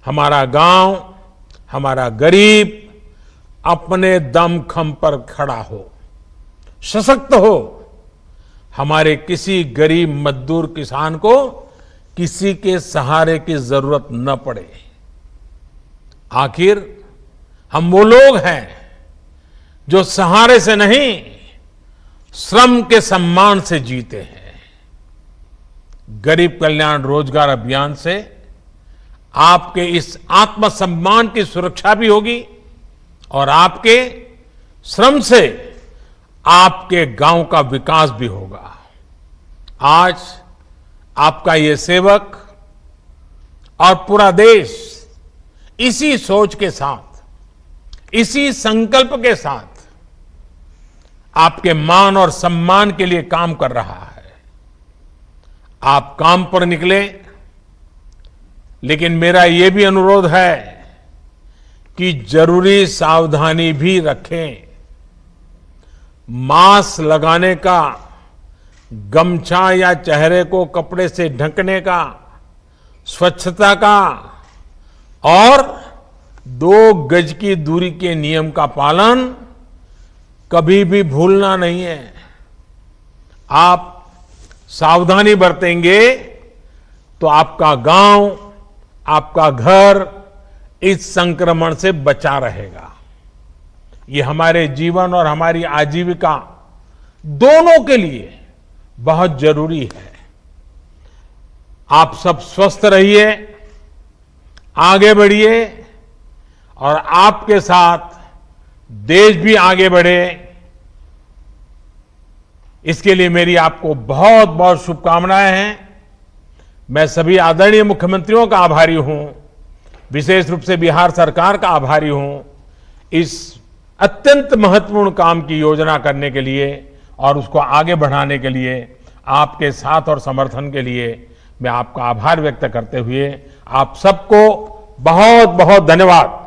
हमारा गांव, हमारा गरीब अपने दमखम पर खड़ा हो, सशक्त हो, हमारे किसी गरीब मजदूर किसान को किसी के सहारे की जरूरत न पड़े। आखिर हम वो लोग हैं जो सहारे से नहीं, श्रम के सम्मान से जीते हैं। गरीब कल्याण रोजगार अभियान से आपके इस आत्मसम्मान की सुरक्षा भी होगी और आपके श्रम से आपके गांव का विकास भी होगा। आज आपका ये सेवक और पूरा देश इसी सोच के साथ, इसी संकल्प के साथ आपके मान और सम्मान के लिए काम कर रहा है। आप काम पर निकले, लेकिन मेरा यह भी अनुरोध है कि जरूरी सावधानी भी रखें। मास्क लगाने का, गमछा या चेहरे को कपड़े से ढकने का, स्वच्छता का और 2 गज की दूरी के नियम का पालन कभी भी भूलना नहीं है। आप सावधानी बरतेंगे तो आपका गांव, आपका घर इस संक्रमण से बचा रहेगा। ये हमारे जीवन और हमारी आजीविका दोनों के लिए बहुत जरूरी है। आप सब स्वस्थ रहिए, आगे बढ़िए और आपके साथ देश भी आगे बढ़े। इसके लिए मेरी आपको बहुत बहुत शुभकामनाएं हैं। मैं सभी आदरणीय मुख्यमंत्रियों का आभारी हूं, विशेष रूप से बिहार सरकार का आभारी हूं इस अत्यंत महत्वपूर्ण काम की योजना करने के लिए और उसको आगे बढ़ाने के लिए। आपके साथ और समर्थन के लिए मैं आपका आभार व्यक्त करते हुए आप सबको बहुत बहुत धन्यवाद।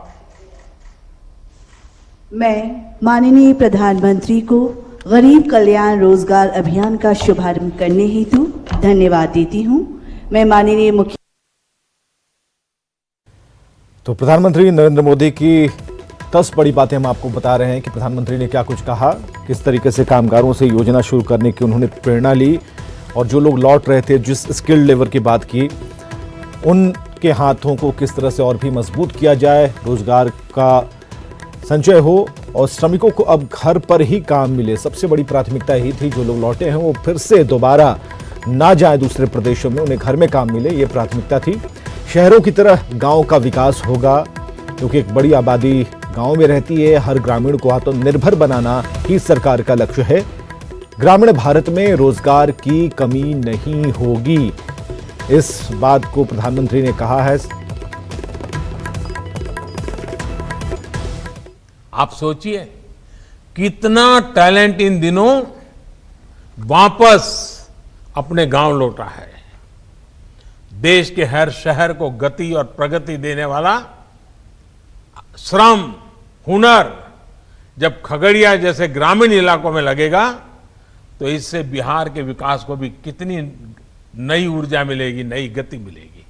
मैं माननीय प्रधानमंत्री को गरीब कल्याण रोजगार अभियान का शुभारंभ करने हेतु धन्यवाद देती हूं। मैं माननीय मुख्य तो प्रधानमंत्री नरेंद्र मोदी की 10 बड़ी बातें हम आपको बता रहे हैं कि प्रधानमंत्री ने क्या कुछ कहा, किस तरीके से कामगारों से योजना शुरू करने की उन्होंने प्रेरणा ली और जो लोग लौट रहे थे, जिस स्किल्ड लेबर की बात की, उनके हाथों को किस तरह से और भी मजबूत किया जाए, रोजगार का संचय हो और श्रमिकों को अब घर पर ही काम मिले। सबसे बड़ी प्राथमिकता यही थी, जो लोग लौटे हैं वो फिर से दोबारा ना जाए दूसरे प्रदेशों में, उन्हें घर में काम मिले, ये प्राथमिकता थी। शहरों की तरह गांव का विकास होगा, क्योंकि एक बड़ी आबादी गांव में रहती है। हर ग्रामीण को आत्मनिर्भर बनाना ही सरकार का लक्ष्य है। ग्रामीण भारत में रोजगार की कमी नहीं होगी, इस बात को प्रधानमंत्री ने कहा है। आप सोचिए कितना टैलेंट इन दिनों वापस अपने गांव लौटा है। देश के हर शहर को गति और प्रगति देने वाला श्रम, हुनर जब खगड़िया जैसे ग्रामीण इलाकों में लगेगा तो इससे बिहार के विकास को भी कितनी नई ऊर्जा मिलेगी, नई गति मिलेगी।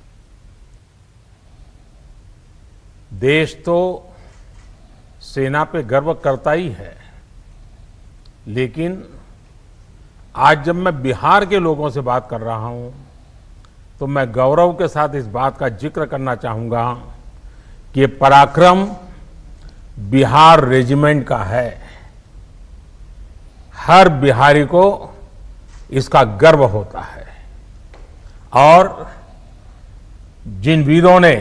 देश तो सेना पे गर्व करता ही है, लेकिन आज जब मैं बिहार के लोगों से बात कर रहा हूं तो मैं गौरव के साथ इस बात का जिक्र करना चाहूंगा कि ये पराक्रम बिहार रेजिमेंट का है। हर बिहारी को इसका गर्व होता है और जिन वीरों ने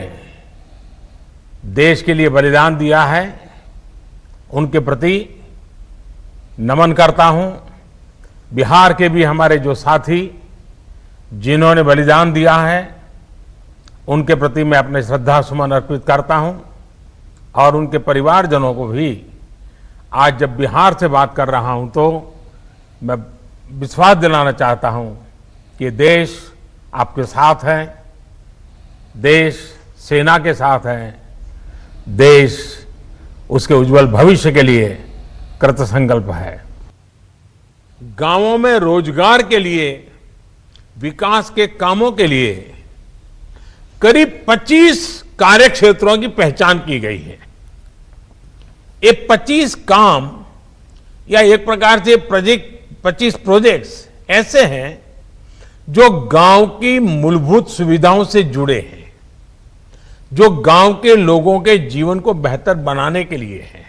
देश के लिए बलिदान दिया है उनके प्रति नमन करता हूं। बिहार के भी हमारे जो साथी जिन्होंने बलिदान दिया है उनके प्रति मैं अपने श्रद्धा सुमन अर्पित करता हूं और उनके परिवारजनों को भी आज जब बिहार से बात कर रहा हूं तो मैं विश्वास दिलाना चाहता हूं कि देश आपके साथ है, देश सेना के साथ है, देश उसके उज्जवल भविष्य के लिए कृतसंकल्प है। गांवों में रोजगार के लिए, विकास के कामों के लिए करीब 25 कार्य क्षेत्रों की पहचान की गई है। ये 25 काम या एक प्रकार से 25 प्रोजेक्ट्स ऐसे हैं जो गांव की मूलभूत सुविधाओं से जुड़े हैं, जो गांव के लोगों के जीवन को बेहतर बनाने के लिए हैं।